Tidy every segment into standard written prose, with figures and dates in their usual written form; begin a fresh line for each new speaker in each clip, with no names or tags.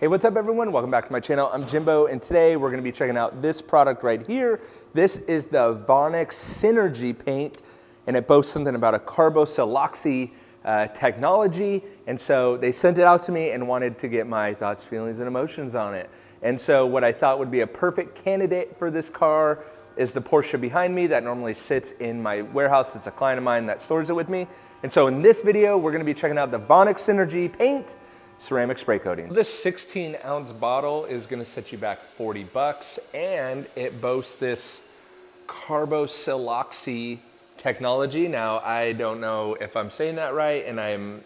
Hey, what's up everyone? Welcome back to my channel. I'm Jimbo, and today we're gonna be checking out this product right here. This is the Vonixx Sinergy paint, and it boasts something about a carboxyloxy technology. And so they sent it out to me and wanted to get my thoughts, feelings, and emotions on it. And so what I thought would be a perfect candidate for this car is the Porsche behind me that normally sits in my warehouse. It's a client of mine that stores it with me. And so in this video, we're gonna be checking out the Vonixx Sinergy paint ceramic spray coating. This 16-ounce bottle is gonna set you back 40 bucks, and it boasts this carboxyloxy technology. Now, I don't know if I'm saying that right, and I'm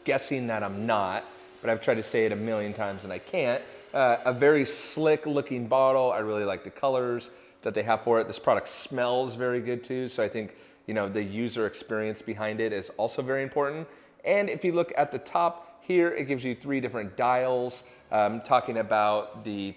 guessing that I'm not, but I've tried to say it a million times and I can't. A very slick looking bottle. I really like the colors that they have for it. This product smells very good too, so I think the user experience behind it is also very important. And if you look at the top here, it gives you 3 different dials, talking about the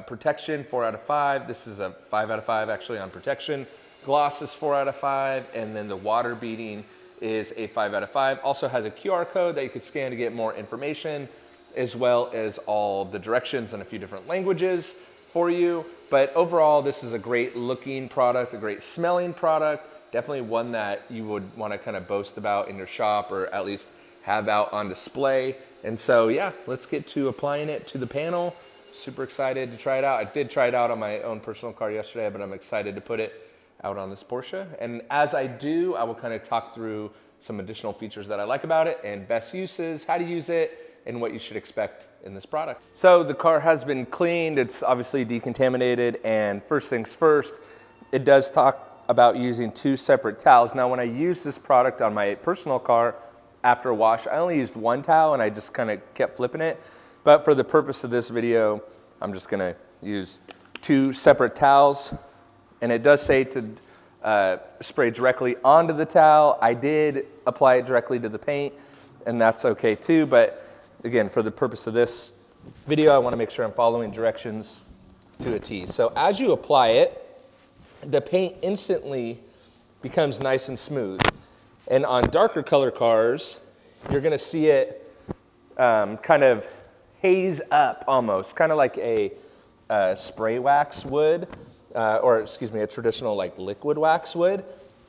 protection, 4 out of 5. This is a 5 out of 5 actually on protection. Gloss is 4 out of 5, and then the water beading is a 5 out of 5. Also has a QR code that you could scan to get more information, as well as all the directions in a few different languages for you. But overall, this is a great looking product, a great smelling product, definitely one that you would want to kind of boast about in your shop, or at least have out on display. And so yeah, let's get to applying it to the panel. Super excited to try it out. I did try it out on my own personal car yesterday, but I'm excited to put it out on this Porsche. And as I do, I will kind of talk through some additional features that I like about it, and best uses, how to use it, and what you should expect in this product. So the car has been cleaned. It's obviously decontaminated, and first things first, it does talk about using 2 separate towels. Now, when I use this product on my personal car, after a wash, I only used 1 towel and I just kind of kept flipping it. But for the purpose of this video, I'm just gonna use 2 separate towels. And it does say to spray directly onto the towel. I did apply it directly to the paint, and that's okay too. But again, for the purpose of this video, I wanna make sure I'm following directions to a T. So as you apply it, the paint instantly becomes nice and smooth. And on darker color cars, you're gonna see it kind of haze up almost, kind of like a spray wax would, or excuse me, a traditional like liquid wax would,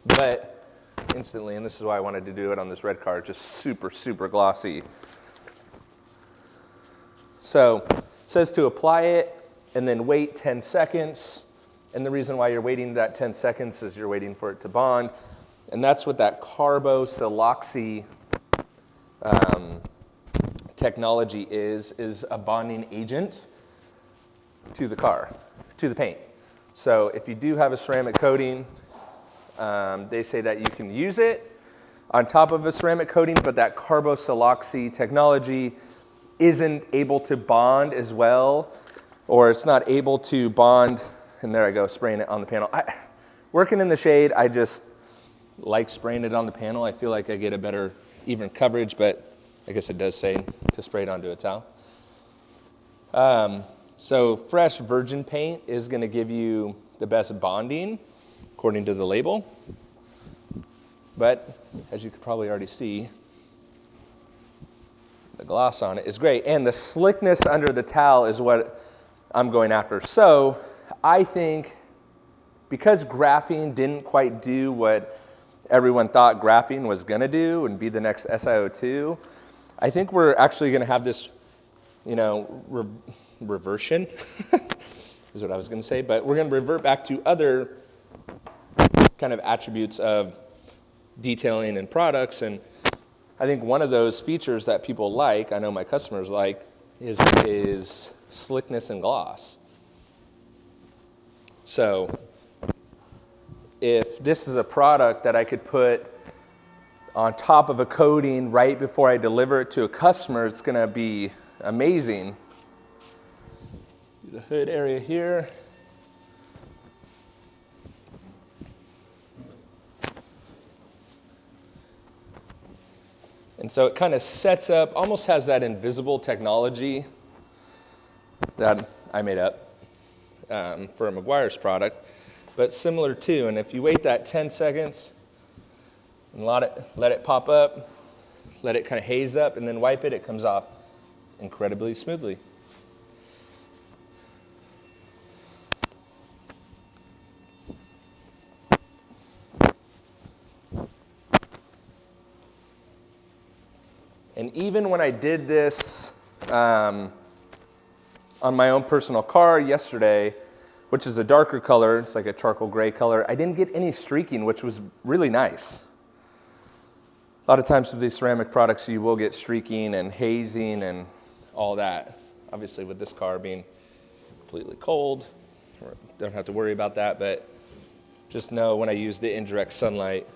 but instantly, and this is why I wanted to do it on this red car, just super, super glossy. So it says to apply it and then wait 10 seconds. And the reason why you're waiting that 10 seconds is you're waiting for it to bond. And that's what that carboxyloxy technology is a bonding agent to the car, to the paint. So if you do have a ceramic coating, they say that you can use it on top of a ceramic coating, but that carboxyloxy technology isn't able to bond as well, or it's not able to bond. And there I go, spraying it on the panel. Working in the shade, I just like spraying it on the panel. I feel like I get a better even coverage, but I guess it does say to spray it onto a towel. So fresh virgin paint is gonna give you the best bonding according to the label. But as you could probably already see, the gloss on it is great. And the slickness under the towel is what I'm going after. So I think because graphene didn't quite do what everyone thought graphene was gonna do and be the next SiO2, I think we're actually gonna have this, reversion, is what I was gonna say, but we're gonna revert back to other kind of attributes of detailing in products. And I think one of those features that people like, I know my customers like, is slickness and gloss. So if this is a product that I could put on top of a coating right before I deliver it to a customer, it's gonna be amazing. The hood area here. And so it kind of sets up, almost has that invisible technology that I made up for a Meguiar's product, but similar to. And if you wait that 10 seconds and let it pop up, let it kind of haze up, and then wipe it, it comes off incredibly smoothly. even when I did this on my own personal car yesterday, which is a darker color, it's like a charcoal gray color, I didn't get any streaking, which was really nice. A lot of times with these ceramic products, you will get streaking and hazing and all that. Obviously with this car being completely cold, don't have to worry about that, but just know when I use the indirect sunlight,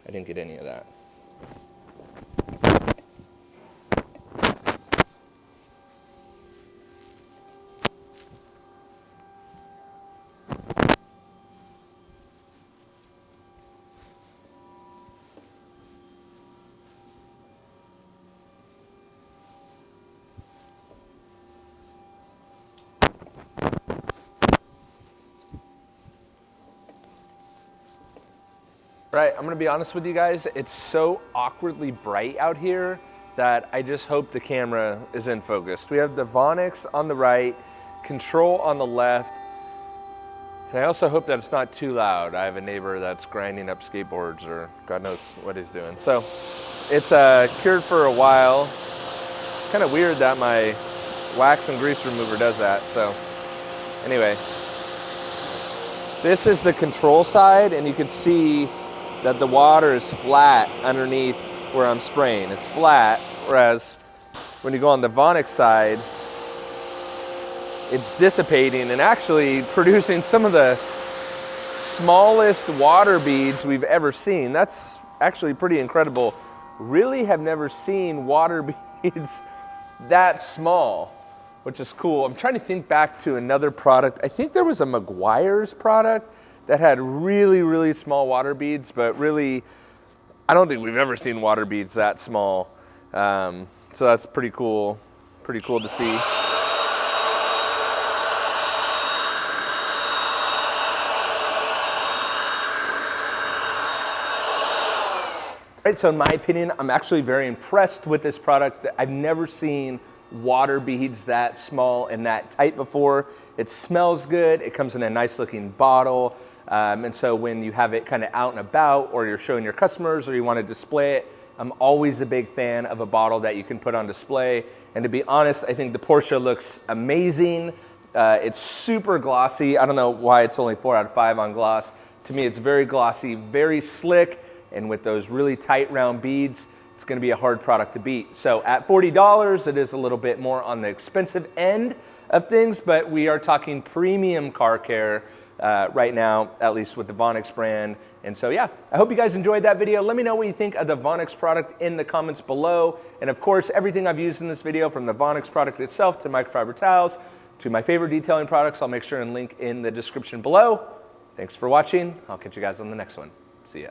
I didn't get any of that. Right, I'm gonna be honest with you guys, it's so awkwardly bright out here that I just hope the camera is in focus. We have the Vonixx on the right, control on the left, and I also hope that it's not too loud. I have a neighbor that's grinding up skateboards or God knows what he's doing. So it's cured for a while. Kind of weird that my wax and grease remover does that. So anyway, this is the control side, and you can see that the water is flat underneath where I'm spraying. It's flat, whereas when you go on the Vonixx side, it's dissipating and actually producing some of the smallest water beads we've ever seen. That's actually pretty incredible. Really have never seen water beads that small, which is cool. I'm trying to think back to another product. I think there was a Meguiar's product that had really, really small water beads, but really, I don't think we've ever seen water beads that small. So that's pretty cool to see. Right, so in my opinion, I'm actually very impressed with this product. I've never seen water beads that small and that tight before. It smells good, it comes in a nice looking bottle. And so when you have it kind of out and about, or you're showing your customers, or you want to display it, I'm always a big fan of a bottle that you can put on display. And to be honest, I think the Porsche looks amazing. It's super glossy. I don't know why it's only 4 out of 5 on gloss. To me, it's very glossy, very slick, and with those really tight round beads, it's going to be a hard product to beat. So at $40, it is a little bit more on the expensive end of things, but we are talking premium car care right now, at least with the Vonixx brand. And so yeah, I hope you guys enjoyed that video. Let me know what you think of the Vonixx product in the comments below. And of course, everything I've used in this video, from the Vonixx product itself to microfiber towels to my favorite detailing products, I'll make sure and link in the description below. Thanks for watching. I'll catch you guys on the next one. See ya.